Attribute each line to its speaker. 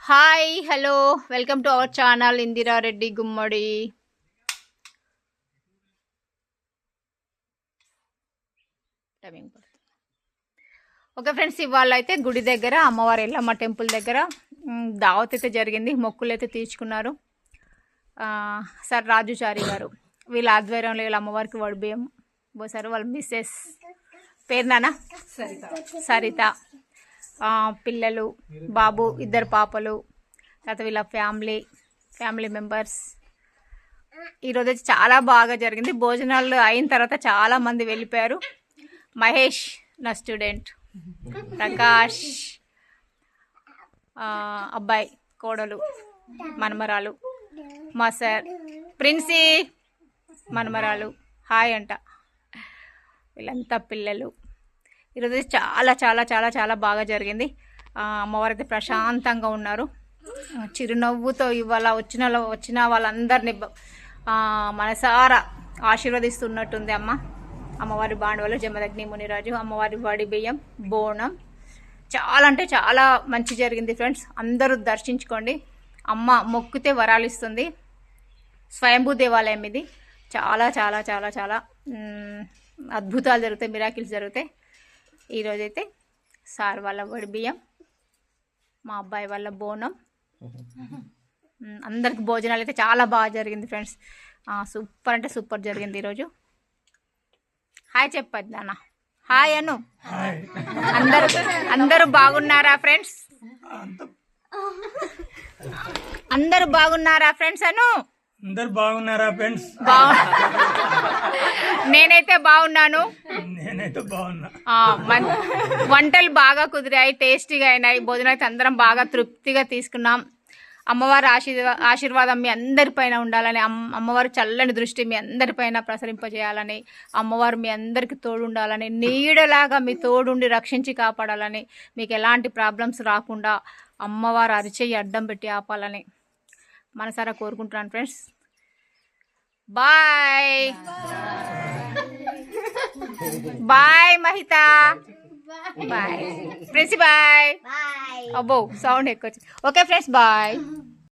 Speaker 1: Hi hello welcome to our channel Indira Reddy Gummadi. Okay friends, ఇవాళ అయితే గుడి దగ్గర అమ్మవారి ఎల్లమ్మ టెంపుల్ దగ్గర దావత్ అయితే జరిగింది. మొక్కులు అయితే తీర్చుకున్నారు. సార్ రాజుచారి గారు వీళ్ళ ఆధ్వర్యంలో వీళ్ళ అమ్మవారికి వడిబియ్యం పోసారు. వాళ్ళ మిస్సెస్ పేరు నానా సరిత, పిల్లలు బాబు, ఇద్దరు పాపలు, తర్వాత వీళ్ళ ఫ్యామిలీ మెంబర్స్. ఈరోజు అయితే చాలా బాగా జరిగింది. భోజనాలు అయిన తర్వాత చాలామంది వెళ్ళిపోయారు. మహేష్ నా స్టూడెంట్, ప్రకాష్ అబ్బాయి, కోడలు, మనమరాలు, మా సార్ ప్రిన్సీ మనమరాలు హాయ్ అంట. వీళ్ళంతా పిల్లలు. ఈరోజు చాలా చాలా చాలా చాలా బాగా జరిగింది. అమ్మవారు అయితే ప్రశాంతంగా ఉన్నారు. చిరునవ్వుతో ఇవాళ వచ్చిన వాళ్ళందరినీ మనసారా ఆశీర్వదిస్తున్నట్టుంది అమ్మవారి బాండవలు జమదగ్ని మునిరాజు. అమ్మవారి వడి బియ్యం బోనం చాలా అంటే చాలా మంచి జరిగింది ఫ్రెండ్స్. అందరూ దర్శించుకోండి. అమ్మ మొక్కితే వరాలు ఇస్తుంది. స్వయంభూ దేవాలయం ఇది. చాలా చాలా చాలా చాలా అద్భుతాలు జరుగుతాయి, మిరాకిల్స్ జరుగుతాయి. ఈరోజైతే సార్ వాళ్ళ వడి బియ్యం, మా అబ్బాయి వాళ్ళ బోనం, అందరికి భోజనాలు అయితే చాలా బాగా జరిగింది ఫ్రెండ్స్. సూపర్ అంటే సూపర్ జరిగింది ఈరోజు. హాయ్ చెప్పద్దు నాన్న, హాయ్ అను. అందరూ బాగున్నారా ఫ్రెండ్స్? అందరూ బాగున్నారా ఫ్రెండ్స్ అను?
Speaker 2: అందరు బాగున్నారా ఫ్రెండ్స్?
Speaker 1: నేనైతే బాగున్నాను.
Speaker 2: నేనైతే బాగున్నా.
Speaker 1: వంటలు బాగా కుదిరాయి, టేస్టీగా అయినాయి. భోజనం అయితే అందరం బాగా తృప్తిగా తీసుకున్నాం. అమ్మవారి ఆశీర్వాదం మీ అందరిపైన ఉండాలని, అమ్మవారి చల్లని దృష్టి మీ అందరిపైన ప్రసరింపజేయాలని, అమ్మవారు మీ అందరికి తోడు ఉండాలని, నీడలాగా మీ తోడుండి రక్షించి కాపాడాలని, మీకు ఎలాంటి ప్రాబ్లమ్స్ రాకుండా అమ్మవారు అరిచేయి అడ్డం పెట్టి ఆపాలని మనసారా కోరుకుంటున్నాను friends. Bye bye Mahita, bye Princy, bye. అబ్బో సౌండ్ ఎక్కువ. Okay friends, bye.